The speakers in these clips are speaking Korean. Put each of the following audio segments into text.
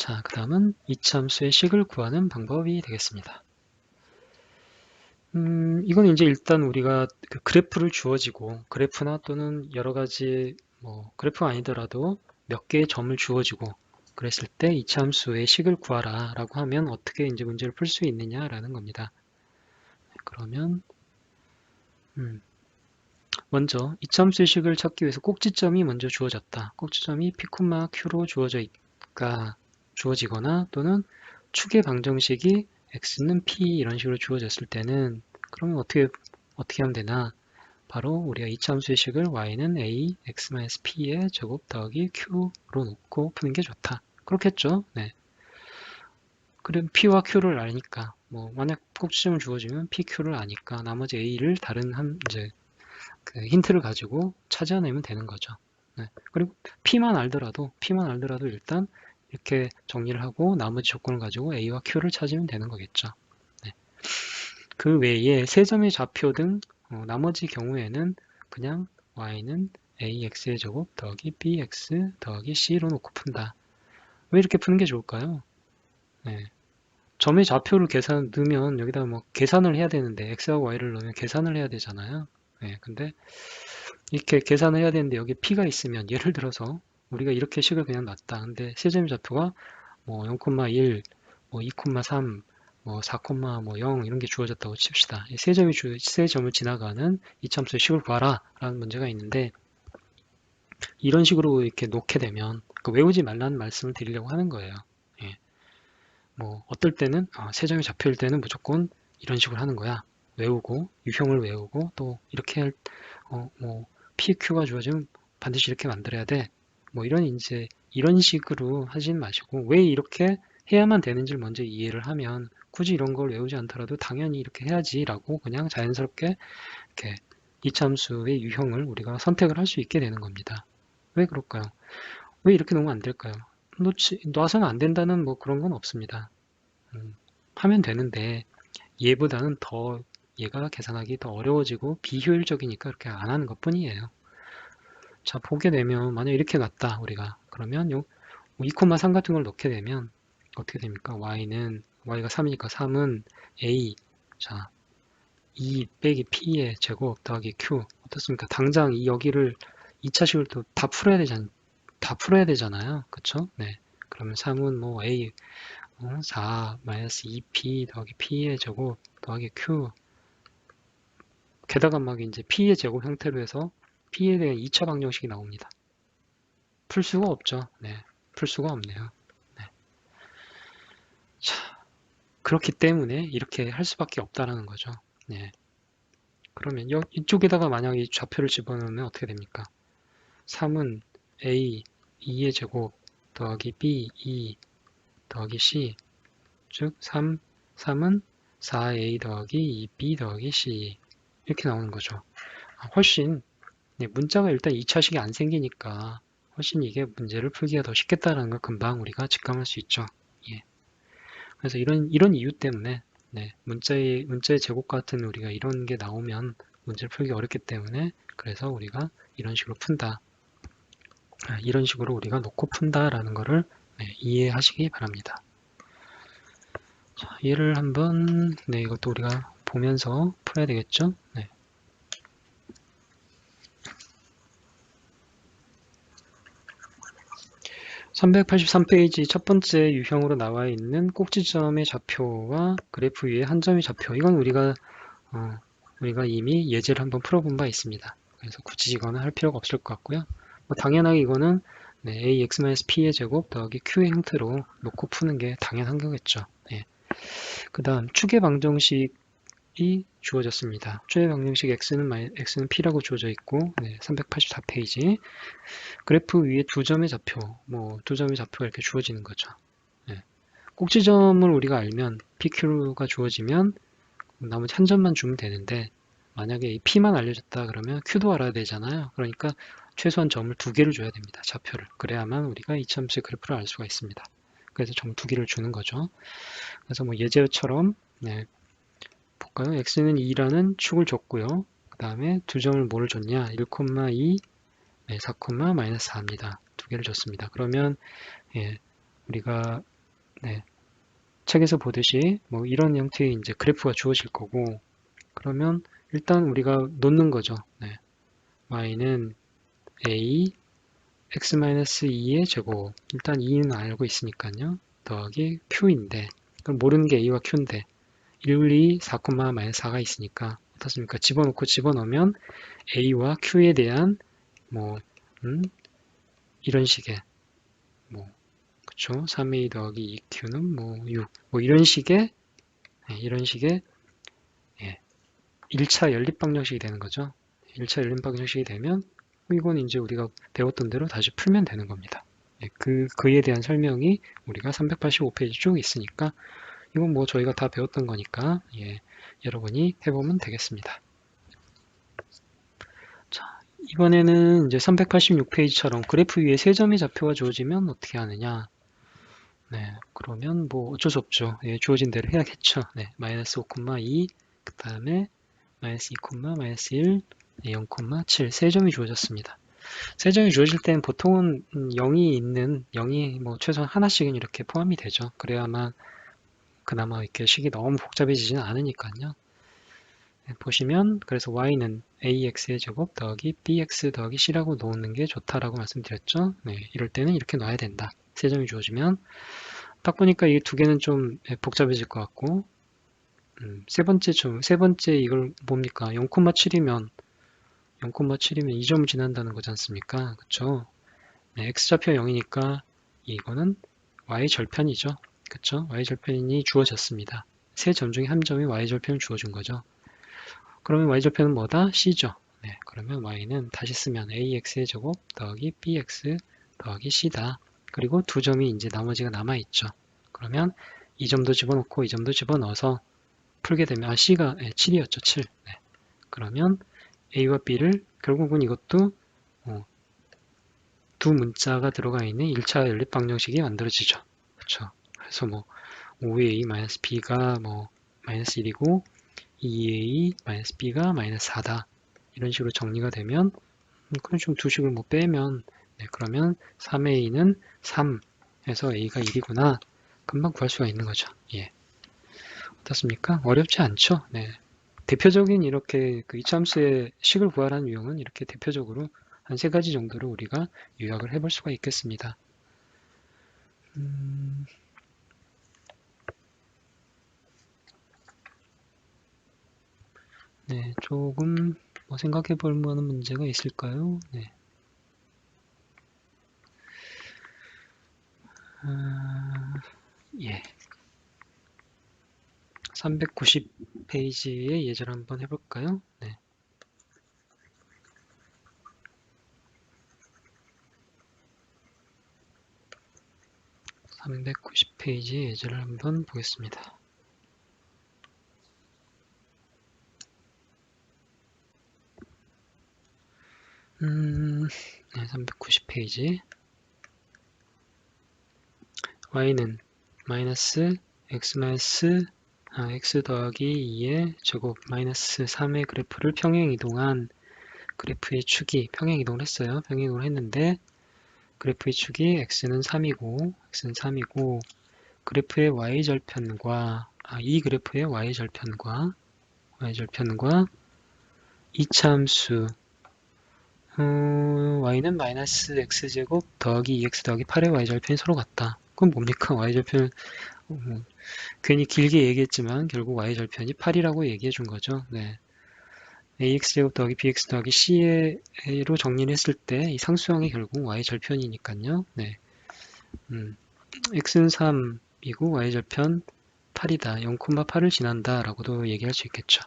자, 그 다음은 이차함수의 식을 구하는 방법이 되겠습니다. 이건 이제 일단 우리가 그 그래프를 주어지고, 그래프나 또는 여러 가지, 그래프가 아니더라도 몇 개의 점을 주어지고, 그랬을 때 이차함수의 식을 구하라 라고 하면 어떻게 이제 문제를 풀 수 있느냐라는 겁니다. 그러면, 먼저 이차함수의 식을 찾기 위해서 꼭지점이 먼저 주어졌다. 꼭지점이 P, Q로 주어지거나 또는 축의 방정식이 x는 p 이런 식으로 주어졌을 때는 그러면 어떻게 하면 되나? 바로 우리가 이차함수의 식을 y는 a x-p의 제곱 더하기 q로 놓고 푸는 게 좋다. 그렇겠죠? 네. 그럼 p와 q를 아니까 만약 꼭지점을 주어지면 p, q를 아니까 나머지 a를 다른 이제 그 힌트를 가지고 찾아내면 되는 거죠. 네. 그리고 P만 알더라도 일단 이렇게 정리를 하고 나머지 조건을 가지고 A와 Q를 찾으면 되는 거겠죠. 네. 그 외에 세 점의 좌표 등 나머지 경우에는 그냥 Y는 AX의 제곱 더하기 BX 더하기 C로 놓고 푼다. 왜 이렇게 푸는 게 좋을까요? 네. 점의 좌표를 넣으면 여기다 계산을 해야 되는데 X하고 Y를 넣으면 계산을 해야 되잖아요. 네. 근데 이렇게 계산을 해야 되는데 여기 P가 있으면 예를 들어서 우리가 이렇게 식을 그냥 놨다. 근데 세점의 좌표가 0,1, 2,3, 4,0 이런 게 주어졌다고 칩시다. 세 점을 지나가는 이차함수의 식을 구하라 라는 문제가 있는데 이런 식으로 이렇게 놓게 되면 외우지 말라는 말씀을 드리려고 하는 거예요. 예. 어떨 때는 세 점의 좌표일 때는 무조건 이런 식으로 하는 거야. 외우고 유형을 외우고 또 이렇게 PQ가 주어지면 반드시 이렇게 만들어야 돼. 이런 식으로 하진 마시고 왜 이렇게 해야만 되는지를 먼저 이해를 하면 굳이 이런 걸 외우지 않더라도 당연히 이렇게 해야지라고 그냥 자연스럽게 이렇게 이차함수의 유형을 우리가 선택을 할 수 있게 되는 겁니다. 왜 그럴까요? 왜 이렇게 놓으면 안 될까요? 놔서는 안 된다는 그런 건 없습니다. 하면 되는데 얘보다는 더 얘가 계산하기 더 어려워지고 비효율적이니까 그렇게 안 하는 것 뿐이에요. 자, 보게 되면 만약 이렇게 놨다 우리가 그러면 2,3 같은 걸 넣게 되면 어떻게 됩니까? y가 3이니까 3은 a 자 2 빼기 p의 제곱 더하기 q 어떻습니까? 당장 여기를 2차식을 또 다 풀어야 되잖아요. 그쵸? 네. 그러면 3은 a 4 마이너스 2p 더하기 p의 제곱 더하기 q 게다가 이제 p의 제곱 형태로 해서 p에 대한 2차 방정식이 나옵니다. 풀 수가 없죠. 네. 풀 수가 없네요. 네. 자, 그렇기 때문에 이렇게 할 수밖에 없다라는 거죠. 네. 그러면 이쪽에다가 만약에 좌표를 집어넣으면 어떻게 됩니까? 3은 a 2의 제곱 더하기 b 2 더하기 c 즉 3은 4a 더하기 2b 더하기 c 이렇게 나오는 거죠. 훨씬 문자가 일단 2차식이 안 생기니까 훨씬 이게 문제를 풀기가 더 쉽겠다라는 걸 금방 우리가 직감할 수 있죠. 예. 그래서 이런 이유 때문에 문자의 제곱 같은 우리가 이런 게 나오면 문제를 풀기 어렵기 때문에 그래서 우리가 이런 식으로 푼다. 이런 식으로 우리가 놓고 푼다라는 거를 이해하시기 바랍니다. 자, 얘를 한번 이것도 우리가 보면서 풀어야 되겠죠? 네. 383페이지 첫 번째 유형으로 나와 있는 꼭지점의 좌표와 그래프 위에 한 점의 좌표. 이건 우리가 이미 예제를 한번 풀어본 바 있습니다. 그래서 굳이 이거는 할 필요가 없을 것 같고요. 당연하게 이거는 ax-p의 제곱 더하기 q의 형태로 놓고 푸는 게 당연한 거겠죠. 그 다음 축의 방정식이 주어졌습니다. 축의 방정식 x는 p라고 주어져 있고 384페이지 그래프 위에 두 점의 좌표, 두 점의 좌표가 이렇게 주어지는 거죠. 꼭지점을 우리가 알면 PQ가 주어지면 나머지 한 점만 주면 되는데 만약에 이 P만 알려줬다 그러면 Q도 알아야 되잖아요. 그러니까 최소한 점을 두 개를 줘야 됩니다. 좌표를. 그래야만 우리가 이차함수의 그래프를 알 수가 있습니다. 그래서 점 두 개를 주는 거죠. 그래서 예제처럼 볼까요? X는 2라는 축을 줬고요. 그 다음에 두 점을 뭐를 줬냐? 1,2 4, 마이너스 4입니다. 두 개를 줬습니다. 그러면 우리가 네, 책에서 보듯이 뭐 이런 형태의 이제 그래프가 주어질 거고, 그러면 일단 우리가 놓는 거죠. 네, y는 a x-2의 제곱, 일단 2는 알고 있으니까요. 더하기 q인데, 그럼 모르는 게 a와 q인데 1, 2, 4, -4가 있으니까 어떻습니까? 집어넣고 집어넣으면 a와 q에 대한 뭐 이런 식의 뭐 그쵸? 3a 더하기 2q는 뭐 6, 뭐 이런 식의 이런 식의 예, 1차 연립 방정식이 되는 거죠. 1차 연립 방정식이 되면 이건 이제 우리가 배웠던 대로 다시 풀면 되는 겁니다. 예, 그에 대한 설명이 우리가 385페이지 쭉 있으니까 이건 뭐 저희가 다 배웠던 거니까 예, 여러분이 해보면 되겠습니다. 자, 이번에는 이제 386페이지처럼 그래프 위에 세 점의 좌표가 주어지면 어떻게 하느냐? 네, 그러면 뭐 어쩔 수 없죠. 예, 주어진 대로 해야겠죠. 네, 마이너스 5,2, 그 다음에 마이너스 2, 마이너스 1, 0,7 세 점이 주어졌습니다. 세 점이 주어질 때는 보통은 0이 있는 0이 뭐 최소한 하나씩은 이렇게 포함이 되죠. 그래야만 그나마 이렇게 식이 너무 복잡해지지는 않으니까요. 네, 보시면 그래서 y는 ax의 제곱 더하기 bx 더하기 c라고 놓는 게 좋다라고 말씀드렸죠. 네, 이럴 때는 이렇게 놔야 된다. 세 점이 주어지면 딱 보니까 이 두 개는 좀 복잡해질 것 같고 세 번째 이걸 뭡니까? 0,7이면 0,7이면 2점 지난다는 거지 않습니까? 그쵸? 네, x좌표 0이니까 이거는 y절편이죠. 그쵸? y절편이 주어졌습니다. 세 점 중에 한 점이 y절편을 주어준 거죠. 그러면 y절편은 뭐다? c죠. 네, 그러면 y는 다시 쓰면 ax의 제곱 더하기 bx 더하기 c다. 그리고 두 점이 이제 나머지가 남아있죠. 그러면 이 점도 집어넣고 이 점도 집어넣어서 풀게 되면 c가 7이었죠. 7. 네. 그러면 a와 b를 결국은 이것도 두 문자가 들어가 있는 1차 연립 방정식이 만들어지죠. 그렇죠. 그래서 뭐 5a-b가 뭐 마이너스 1이고 2a-b가 마이너스 4다. 이런 식으로 정리가 되면 그런 좀 두 식을 뭐 빼면 네, 그러면 3a는 3에서 a가 1이구나. 금방 구할 수가 있는 거죠. 예. 어떻습니까? 어렵지 않죠? 네. 대표적인 이렇게 그 이차함수의 식을 구하라는 유형은 이렇게 대표적으로 한 세 가지 정도로 우리가 요약을 해볼 수가 있겠습니다. 네, 조금 뭐 생각해 볼 만한 문제가 있을까요? 네. 예. 390페이지의 예제를 한번 해볼까요? 네. 390페이지 예제를 한번 보겠습니다. 네, 390페이지. y는 마이너스 x 더하기 2의 제곱 마이너스 3의 그래프를 평행 이동한 그래프의 축이 평행 이동을 했어요. 평행 이동을 했는데 그래프의 축이 x는 3이고 그래프의 y절편과 이 그래프의 y절편과 이차함수 y는 마이너스 x제곱 더하기 2x 더하기 8의 y절편이 서로 같다. 그건 뭡니까? y절편 괜히 길게 얘기했지만 결국 y절편이 8이라고 얘기해 준 거죠. 네. ax제곱 더하기 bx 더하기 c로 정리를 했을 때 이 상수항이 결국 y절편이니까요. 네. x는 3이고 y절편 8이다. 0,8을 지난다 라고도 얘기할 수 있겠죠.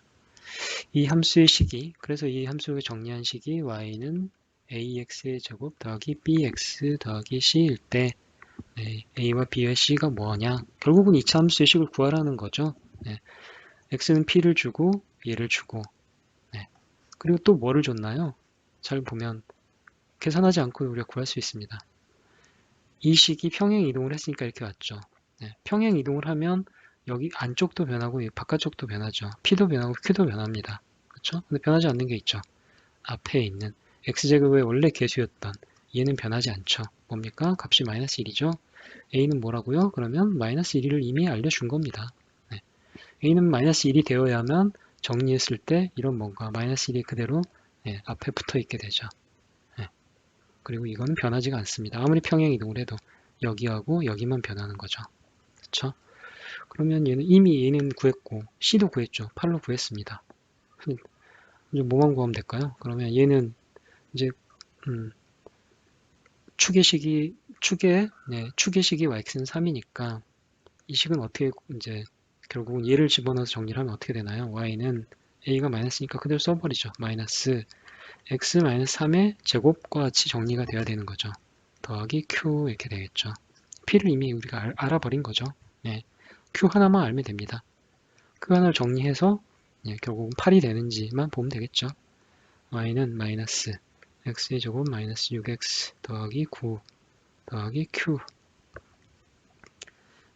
이 함수의 식이 그래서 이 함수를 정리한 식이 y는 ax의 제곱 더하기 bx 더하기 c일 때 네, a와 b와 c가 뭐냐? 결국은 2차 함수의 식을 구하라는 거죠. 네, x는 p를 주고 얘를 주고 네, 그리고 또 뭐를 줬나요? 잘 보면 계산하지 않고 우리가 구할 수 있습니다. 이 식이 평행 이동을 했으니까 이렇게 왔죠. 네, 평행 이동을 하면 여기 안쪽도 변하고 바깥쪽도 변하죠. p도 변하고 q도 변합니다. 그렇죠? 근데 변하지 않는 게 있죠. 앞에 있는 x제곱의 원래 개수였던 얘는 변하지 않죠. 뭡니까? 값이 마이너스 1이죠. a는 뭐라고요? 그러면 마이너스 1을 이미 알려준 겁니다. 네. a는 마이너스 1이 되어야만 정리했을 때 이런 뭔가 마이너스 1이 그대로 네, 앞에 붙어 있게 되죠. 네. 그리고 이거는 변하지가 않습니다. 아무리 평행 이동을 해도 여기하고 여기만 변하는 거죠. 그렇죠? 그러면 이미 얘는 구했고 c도 구했죠. 8로 구했습니다. 이제 뭐만 구하면 될까요? 그러면 얘는 이제 축의 식이 yx는 3이니까 이 식은 어떻게 이제 결국은 얘를 집어넣어서 정리를 하면 어떻게 되나요? y는 a가 마이너스니까 그대로 써버리죠. 마이너스 x 마이너스 3의 제곱과 같이 정리가 돼야 되는 거죠. 더하기 q 이렇게 되겠죠. p를 이미 우리가 알아버린 거죠. 네, q 하나만 알면 됩니다. q 하나를 정리해서 결국은 8이 되는지만 보면 되겠죠. y는 마이너스 x의 제곱 마이너스 6x 더하기 9 더하기 q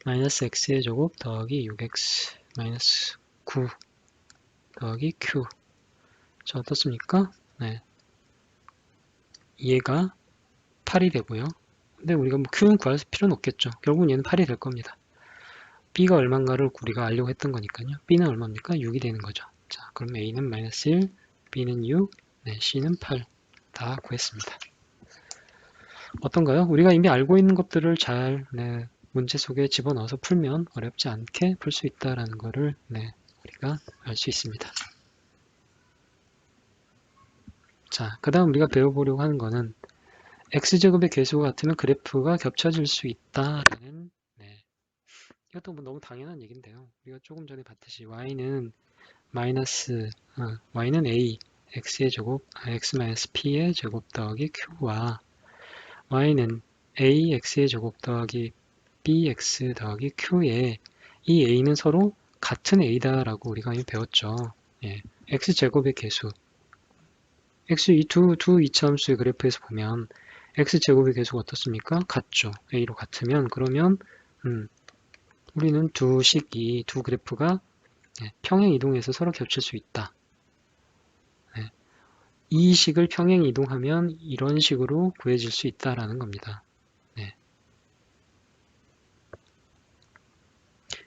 마이너스 x의 제곱 더하기 6x 마이너스 9 더하기 q. 자, 어떻습니까? 네, 얘가 8이 되고요. 근데 우리가 뭐 q는 구할 필요는 없겠죠. 결국은 얘는 8이 될 겁니다. b가 얼마인가를 우리가 알려고 했던 거니까요. b는 얼마입니까? 6이 되는 거죠. 자, 그럼 a는 마이너스 1, b는 6, 네, c는 8. 다 구했습니다. 어떤가요? 우리가 이미 알고 있는 것들을 잘 문제 속에 집어넣어서 풀면 어렵지 않게 풀 수 있다는 것을 우리가 알 수 있습니다. 자, 그 다음 우리가 배워보려고 하는 거는 x제곱의 개수가 같으면 그래프가 겹쳐질 수 있다라는 이것도 뭐 너무 당연한 얘기인데요. 우리가 조금 전에 봤듯이 y는 y는 a x의 제곱 x-p의 제곱 더하기 q와 y는 a x의 제곱 더하기 bx 더하기 q에 이 a는 서로 같은 a다라고 우리가 이미 배웠죠. 예, x제곱의 개수 x 이 두 이차함수의 그래프에서 보면 x제곱의 개수가 어떻습니까? 같죠. a로 같으면 그러면 우리는 두 그래프가 평행 이동해서 서로 겹칠 수 있다. 이 식을 평행 이동하면 이런 식으로 구해질 수 있다라는 겁니다.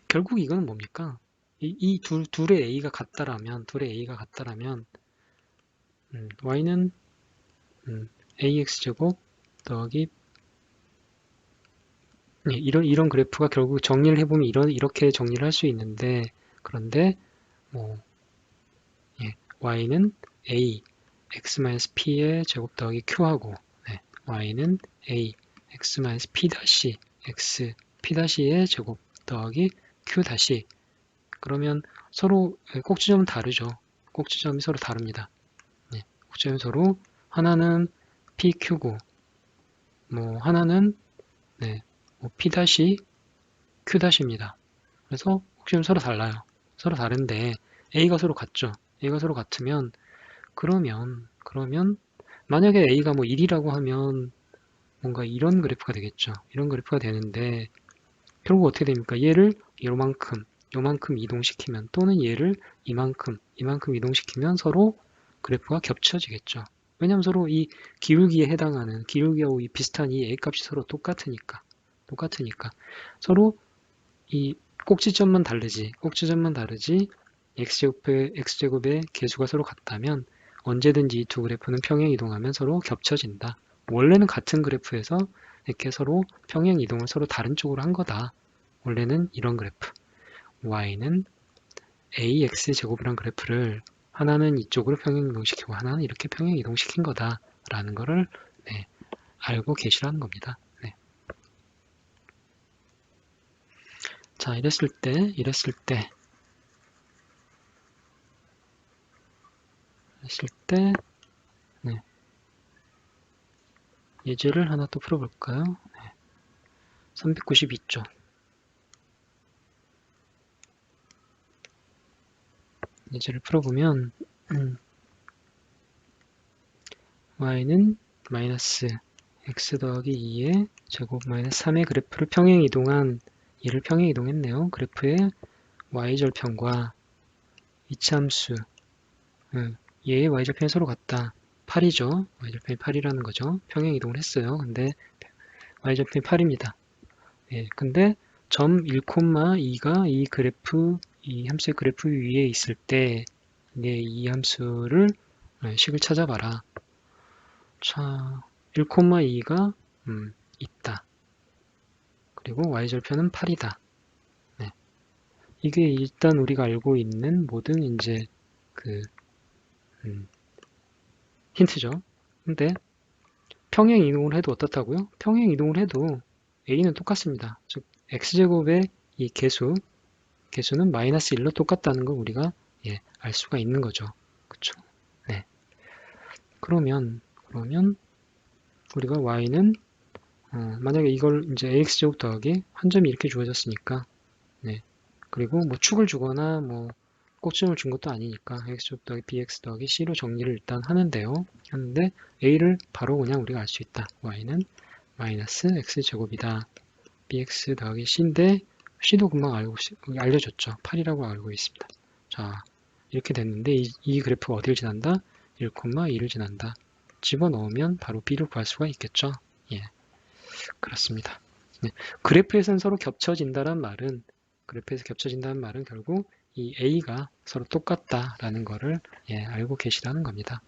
결국 이거는 뭡니까? 이 둘의 a가 같다라면 y는 ax제곱 더하기 이런 그래프가 결국 정리를 해보면 이렇게 정리를 할 수 있는데 그런데 y는 a x-p의 제곱 더하기 q하고 y는 a x-p 다시 x p-의 제곱 더하기 q 다시 그러면 서로 꼭지점은 다르죠. 꼭지점이 서로 다릅니다. 꼭지점이 서로 하나는 pq고 하나는 p-q-입니다. 그래서 꼭지점이 서로 달라요. 서로 다른데 a가 서로 같죠. a가 서로 같으면 그러면 만약에 a가 1이라고 하면 뭔가 이런 그래프가 되겠죠. 이런 그래프가 되는데 결국 어떻게 됩니까? 얘를 요만큼 이동시키면 또는 얘를 이만큼 이동시키면 서로 그래프가 겹쳐지겠죠. 왜냐하면 서로 이 기울기에 해당하는 기울기하고 비슷한 이 a값이 서로 똑같으니까 서로 이 꼭지점만 다르지 x제곱의 개수가 서로 같다면 언제든지 이 두 그래프는 평행 이동하면 서로 겹쳐진다. 원래는 같은 그래프에서 이렇게 서로 평행 이동을 서로 다른 쪽으로 한 거다. 원래는 이런 그래프 y는 ax제곱이란 그래프를 하나는 이쪽으로 평행 이동시키고 하나는 이렇게 평행 이동시킨 거다 라는 거를 알고 계시라는 겁니다. 자, 이랬을 때 예제를 하나 또 풀어볼까요? 392쪽. 예제를 풀어보면 y는 마이너스 x 더하기 2의 제곱 마이너스 3의 그래프를 얘를 평행 이동했네요. 그래프의 y절편과 이차함수 얘의 y절편이 서로 같다. 8이죠. y절편이 8이라는 거죠. 평행 이동을 했어요. 근데 y절편이 8입니다. 예, 근데 점 1,2가 이 그래프, 이 함수의 그래프 위에 있을 때, 이 함수를, 식을 찾아봐라. 자, 1,2가, 있다. 그리고 y절편은 8이다. 네. 이게 일단 우리가 알고 있는 모든 이제 그, 힌트죠. 근데 평행 이동을 해도 어떻다고요? 평행 이동을 해도 a는 똑같습니다. 즉, x제곱의 이 개수는 마이너스 1로 똑같다는 걸 우리가 알 수가 있는 거죠. 그쵸? 네. 그러면 우리가 y는 만약에 이걸 이제 ax제곱 더하기 한 점이 이렇게 주어졌으니까 네. 그리고 뭐 축을 주거나 뭐 꼭지점을 준 것도 아니니까 x제곱 더하기 bx 더하기 c로 정리를 일단 하는데요. 하는데 a를 바로 그냥 우리가 알 수 있다. y는 마이너스 x제곱이다. bx 더하기 c인데 c도 금방 알려줬죠. 8이라고 알고 있습니다. 자, 이렇게 됐는데 이 그래프가 어디를 지난다? 1,2를 지난다. 집어넣으면 바로 b를 구할 수가 있겠죠. 예, 그렇습니다. 네, 그래프에서는 서로 그래프에서 겹쳐진다는 말은 결국 이 a가 서로 똑같다라는 거를 알고 계시다는 겁니다.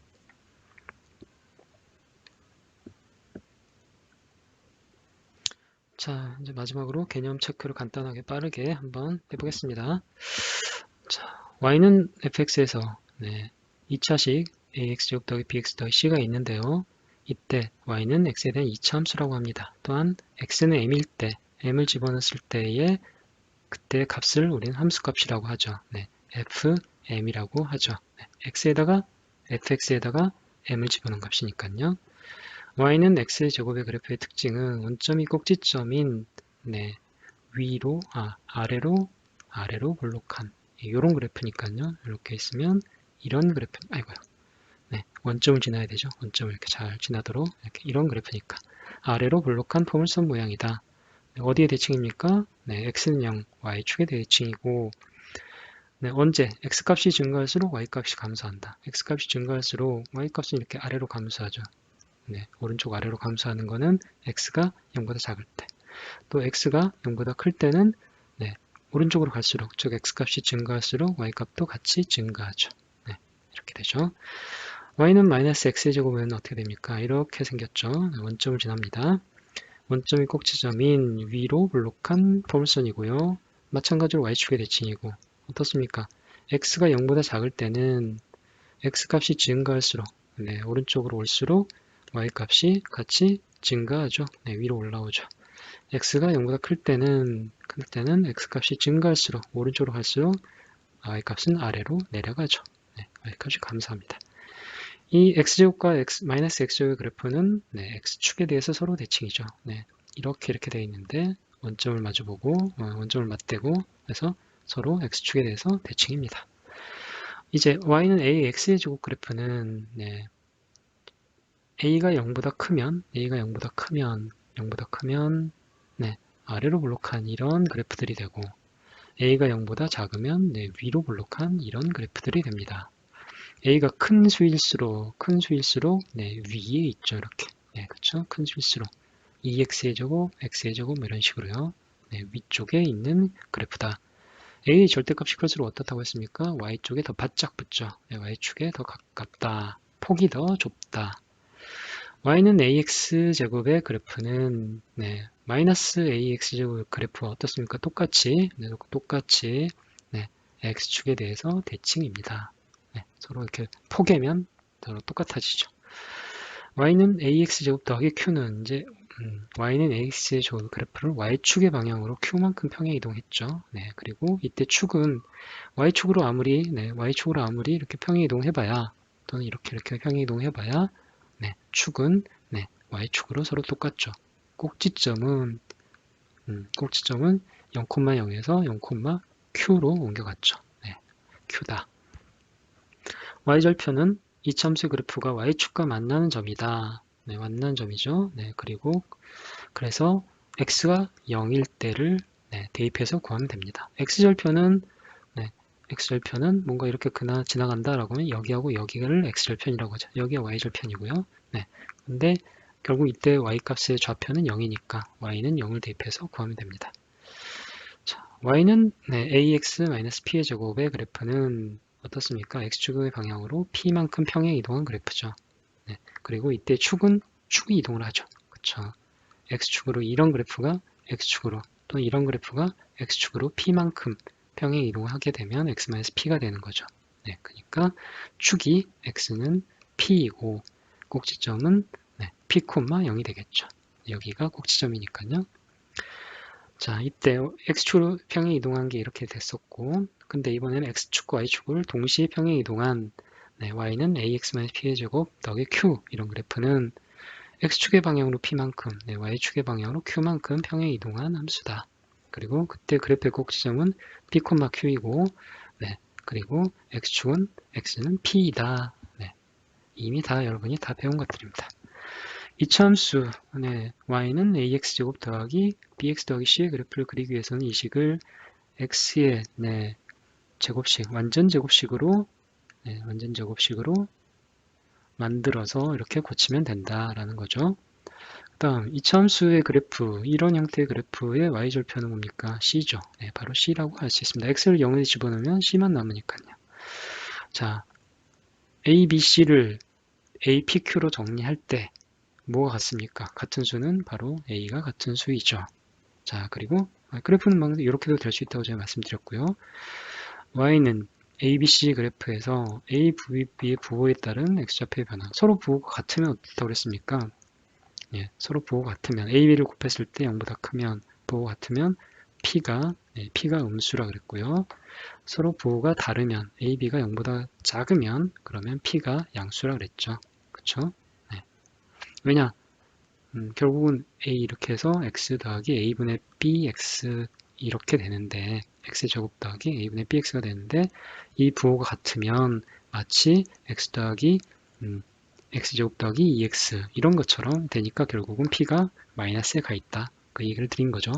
자, 이제 마지막으로 개념 체크를 간단하게 빠르게 한번 해보겠습니다. 자, y는 fx에서 2차식 ax제곱 더하기 bx 더하기 c가 있는데요. 이때 y는 x에 대한 2차 함수라고 합니다. 또한 x는 m일 때, m을 집어넣었을 때의 그때 값을 우리는 함수값이라고 하죠. fm이라고 하죠. fx에다가 m을 집어넣은 값이니까요. y는 x제곱의 그래프의 특징은 원점이 꼭지점인 아래로 볼록한 이런 그래프니까요. 이렇게 있으면 이런 그래프, 아이고요. 원점을 지나야 되죠. 원점을 이렇게 잘 지나도록 이런 그래프니까 아래로 볼록한 포물선 모양이다. 어디에 대칭입니까? x는 0, y축의 대칭이고 언제 x값이 증가할수록 y값이 감소한다. x값이 증가할수록 y값은 이렇게 아래로 감소하죠. 오른쪽 아래로 감소하는 거는 x가 0보다 작을 때. 또 x가 0보다 클 때는 오른쪽으로 갈수록, 즉 x값이 증가할수록 y값도 같이 증가하죠. 이렇게 되죠. y는 마이너스 x의 제곱은 어떻게 됩니까? 이렇게 생겼죠. 원점을 지납니다. 원점이 꼭지점인 위로 볼록한 포물선이고요. 마찬가지로 y축의 대칭이고 어떻습니까? x가 0보다 작을 때는 x값이 증가할수록 오른쪽으로 올수록 y값이 같이 증가하죠. 위로 올라오죠. x가 0보다 클 때는 x값이 증가할수록 오른쪽으로 갈수록 y값은 아래로 내려가죠. y값이 감소합니다. 이 x제곱과 마이너스 x제곱의 그래프는 x축에 대해서 서로 대칭이죠. 이렇게 되어 있는데 원점을 마주보고 원점을 맞대고 그래서 서로 x축에 대해서 대칭입니다. 이제 y는 ax의 제곱 그래프는 a가 0보다 크면 아래로 볼록한 이런 그래프들이 되고 a가 0보다 작으면 위로 볼록한 이런 그래프들이 됩니다. a가 큰 수일수록 위에 있죠. 이렇게. 그렇죠? 큰 수일수록 2x의 제곱, x의 제곱 이런 식으로요. 위쪽에 있는 그래프다. a 절대값이 클수록 어떻다고 했습니까? y쪽에 더 바짝 붙죠. y축에 더 가깝다. 폭이 더 좁다. y는 ax제곱의 그래프는 마이너스 ax제곱 그래프와 어떻습니까? 똑같이 x축에 대해서 대칭입니다. 서로 이렇게 포개면 서로 똑같아지죠. y는 ax제곱 더하기 q는 이제 y는 ax의 제곱 그래프를 y축의 방향으로 q만큼 평행 이동했죠. 그리고 이때 축은 y축으로 아무리 이렇게 평행 이동해봐야 또는 이렇게 평행 이동해봐야 축은 y축으로 서로 똑같죠. 꼭지점은 0,0에서 0,q로 옮겨갔죠. q다. y절편은 이참수의 그래프가 y축과 만나는 점이다. 만나는 점이죠. 그래서 x가 0일 때를 대입해서 구하면 됩니다. x절편은 x절편은 뭔가 이렇게 지나간다라고 하면 여기하고 여기를 x절편이라고 하죠. 여기가 y절편이고요. 네. 근데 결국 이때 y값의 좌표는 0이니까 y는 0을 대입해서 구하면 됩니다. 자, y는 ax-p의 제곱의 그래프는 어떻습니까? x축의 방향으로 p만큼 평행 이동한 그래프죠. 네. 그리고 이때 축은 축이 이동을 하죠. 그쵸? x축으로 이런 그래프가 x축으로 또 이런 그래프가 x축으로 p만큼 평행 이동하게 되면 x-p가 되는 거죠. 네, 그러니까 축이 x는 p이고 꼭지점은 p, 0이 되겠죠. 여기가 꼭지점이니까요. 자, 이때 x축으로 평행 이동한 게 이렇게 됐었고, 근데 이번에는 x축과 y축을 동시에 평행 이동한 y는 ax-p의 제곱 더하기 q 이런 그래프는 x축의 방향으로 p만큼, y축의 방향으로 q만큼 평행 이동한 함수다. 그리고 그때 그래프의 꼭지점은 p, q이고, 그리고 x축은 x는 p이다. 이미 여러분이 다 배운 것들입니다. 이차함수, y는 ax제곱 더하기 bx 더하기 c의 그래프를 그리기 위해서는 이 식을 x의 제곱식, 완전 제곱식으로 만들어서 이렇게 고치면 된다라는 거죠. 그 다음 이차함수의 그래프, 이런 형태의 그래프의 y절편은 뭡니까? c죠. 바로 c라고 할 수 있습니다. x를 0에 집어넣으면 c만 남으니까요. 자, a, b, c를 a, p, q로 정리할 때 뭐가 같습니까? 같은 수는 바로 a가 같은 수이죠. 자, 그리고 그래프는 이렇게도 될 수 있다고 제가 말씀드렸고요. y는 a, b, c 그래프에서 a, b의 부호에 따른 x좌표의 변화. 서로 부호가 같으면 어떻다고 그랬습니까? 서로 부호가 같으면 a, b를 곱했을 때 0보다 크면 부호가 같으면 p가 음수라 그랬고요. 서로 부호가 다르면 a, b가 0보다 작으면 그러면 p가 양수라 그랬죠. 그쵸? 왜냐? 결국은 a 이렇게 해서 x 더하기 a분의 bx 이렇게 되는데 x제곱 더하기 a분의 bx가 되는데 이 부호가 같으면 마치 x 더하기 x제곱 더하기 2x 이런 것처럼 되니까 결국은 p가 마이너스에 가 있다. 그 얘기를 드린 거죠.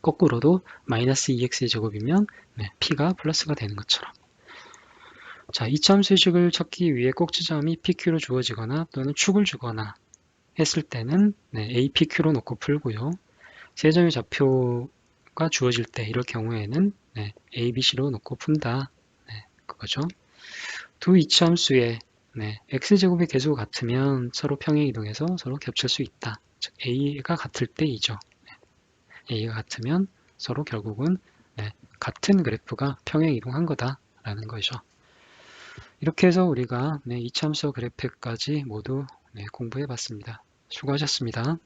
거꾸로도 마이너스 2x의 제곱이면 p가 플러스가 되는 것처럼. 자, 이차함수의 식을 찾기 위해 꼭지점이 pq로 주어지거나 또는 축을 주거나 했을 때는 a, pq로 놓고 풀고요. 세 점의 좌표가 주어질 때 이럴 경우에는 a, bc로 놓고 푼다. 그거죠. 두 이차함수의 x제곱의 개수가 같으면 서로 평행 이동해서 서로 겹칠 수 있다. 즉 a가 같을 때이죠. a가 같으면 서로 결국은 같은 그래프가 평행 이동한 거다라는 거죠. 이렇게 해서 우리가 이차함수 그래프까지 모두 공부해 봤습니다. 수고하셨습니다.